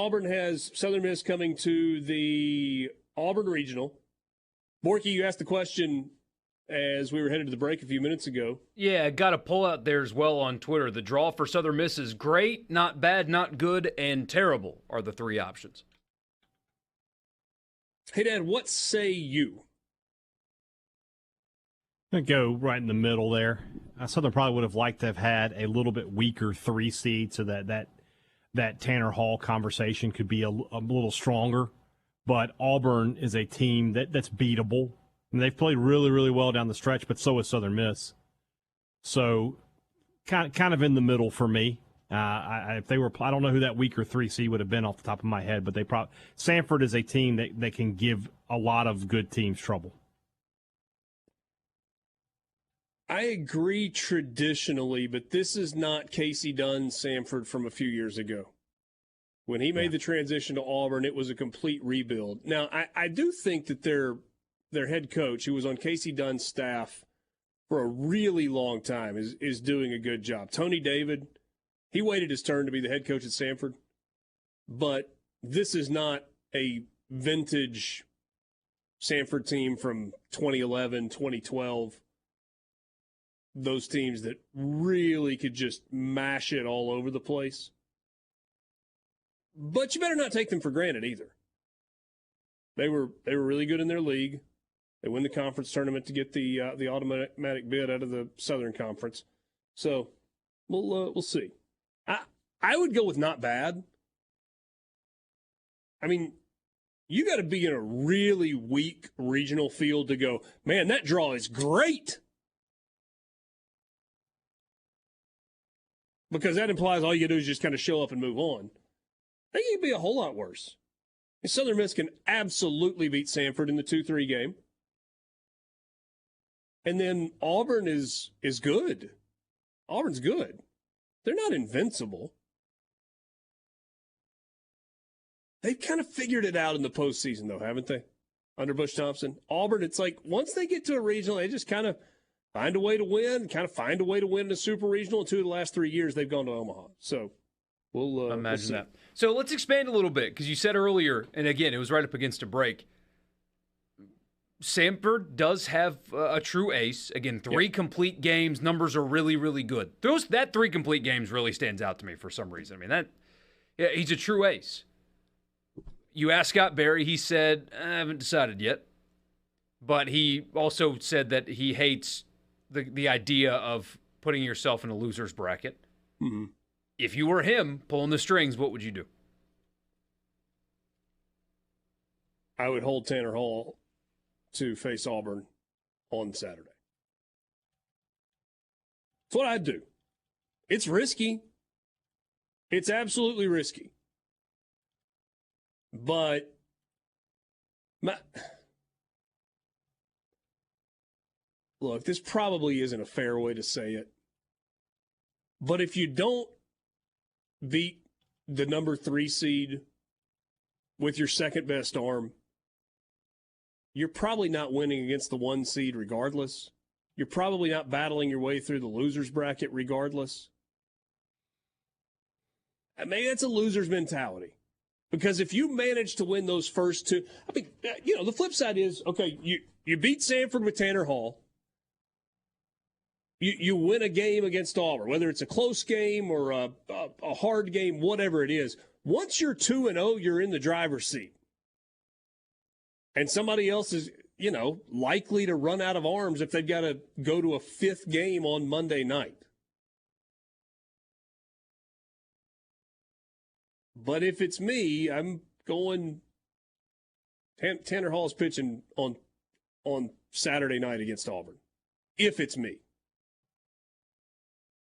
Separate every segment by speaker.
Speaker 1: Auburn has Southern Miss coming to the Auburn Regional. Borky, you asked the question as we were headed to the break a few minutes ago.
Speaker 2: Yeah, got a poll out there as well on Twitter. The draw for Southern Miss is great, not bad, not good, and terrible are the three options.
Speaker 1: Hey, Dad, what say you?
Speaker 3: I'm going to go right in the middle there. Southern probably would have liked to have had a little bit weaker 3 seed so that Tanner Hall conversation could be a little stronger. But Auburn is a team that's beatable. And they've played really, really well down the stretch, but so is Southern Miss. So kind of in the middle for me. If they were, I don't know who that weaker 3 seed would have been off the top of my head, but Samford is a team that can give a lot of good teams trouble.
Speaker 1: I agree traditionally, but this is not Casey Dunn Samford from a few years ago. When he made the transition to Auburn, it was a complete rebuild. Now, I do think that their head coach, who was on Casey Dunn's staff for a really long time, is doing a good job. Tony David, he waited his turn to be the head coach at Samford, but this is not a vintage Samford team from 2011, 2012. Those teams that really could just mash it all over the place. But you better not take them for granted either. They were really good in their league. They win the conference tournament to get the automatic bid out of the Southern Conference. So we'll see. I would go with not bad. I mean, you got to be in a really weak regional field to go, man, that draw is great. Because that implies all you do is just kind of show up and move on. I think it could be a whole lot worse. Southern Miss can absolutely beat Samford in the 2-3 game. And then Auburn is good. Auburn's good. They're not invincible. They've kind of figured it out in the postseason, though, haven't they? Under Bush Thompson. Auburn, it's like once they get to a regional, they just kind of find a way to win, in a super regional. 2 of the last 3 years, they've gone to Omaha. So we'll
Speaker 2: imagine that. So let's expand a little bit, because you said earlier, and again, it was right up against a break, Samford does have a true ace. Again, 3 complete games. Numbers are really, really good. That 3 complete games really stands out to me for some reason. I mean, he's a true ace. You asked Scott Berry, he said, I haven't decided yet. But he also said that he hates the idea of putting yourself in a loser's bracket.
Speaker 1: Mm-hmm.
Speaker 2: If you were him pulling the strings, what would you do?
Speaker 1: I would hold Tanner Hall to face Auburn on Saturday. That's what I'd do. It's risky. It's absolutely risky. But look, this probably isn't a fair way to say it. But if you don't beat the number 3 seed with your second best arm, you're probably not winning against the 1 seed regardless. You're probably not battling your way through the loser's bracket regardless. And maybe that's a loser's mentality. Because if you manage to win those first 2, I mean, the flip side is, okay, you beat Samford with Tanner Hall. You win a game against Auburn, whether it's a close game or a hard game, whatever it is. Once you're 2-0, you're in the driver's seat. And somebody else is, likely to run out of arms if they've got to go to a 5th game on Monday night. But if it's me, I'm going Tanner Hall's pitching on Saturday night against Auburn. If it's me.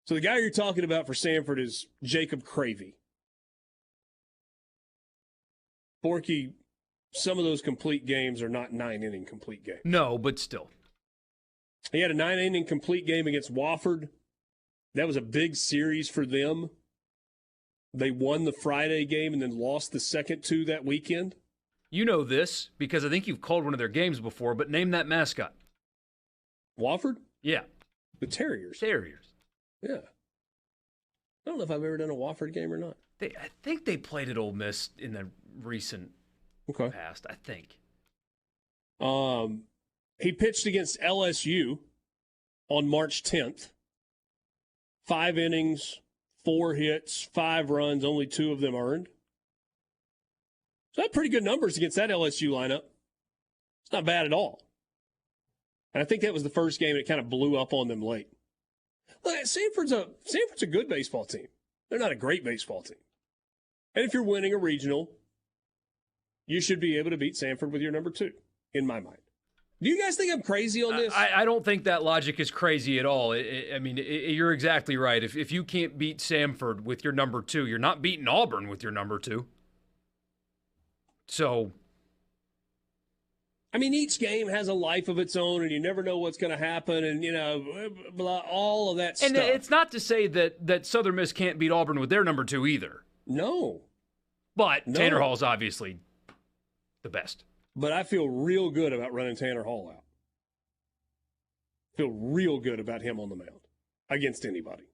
Speaker 1: So the guy you're talking about for Samford is Jacob Cravey. Borky, some of those complete games are not 9-inning complete games.
Speaker 2: No, but still.
Speaker 1: He had a 9-inning complete game against Wofford. That was a big series for them. They won the Friday game and then lost the second 2 that weekend.
Speaker 2: You know this because I think you've called one of their games before, but name that mascot.
Speaker 1: Wofford?
Speaker 2: Yeah.
Speaker 1: The Terriers.
Speaker 2: Terriers.
Speaker 1: Yeah. I don't know if I've ever done a Wofford game or not.
Speaker 2: I think they played at Ole Miss in the recent past. I think.
Speaker 1: He pitched against LSU on March 10th. 5 innings, 4 hits, 5 runs, only 2 of them earned. So that's pretty good numbers against that LSU lineup. It's not bad at all. And I think that was the first game it kind of blew up on them late. Look, Sanford's a good baseball team. They're not a great baseball team. And if you're winning a regional, you should be able to beat Sanford with your number 2, in my mind. Do you guys think I'm crazy on this?
Speaker 2: I don't think that logic is crazy at all. You're exactly right. If you can't beat Samford with your number 2, you're not beating Auburn with your number 2. So,
Speaker 1: I mean, each game has a life of its own, and you never know what's going to happen, and, all of that stuff.
Speaker 2: And it's not to say that Southern Miss can't beat Auburn with their number 2 either.
Speaker 1: No.
Speaker 2: But Tanner Hall's obviously the best.
Speaker 1: But I feel real good about running Tanner Hall out. Feel real good about him on the mound against anybody.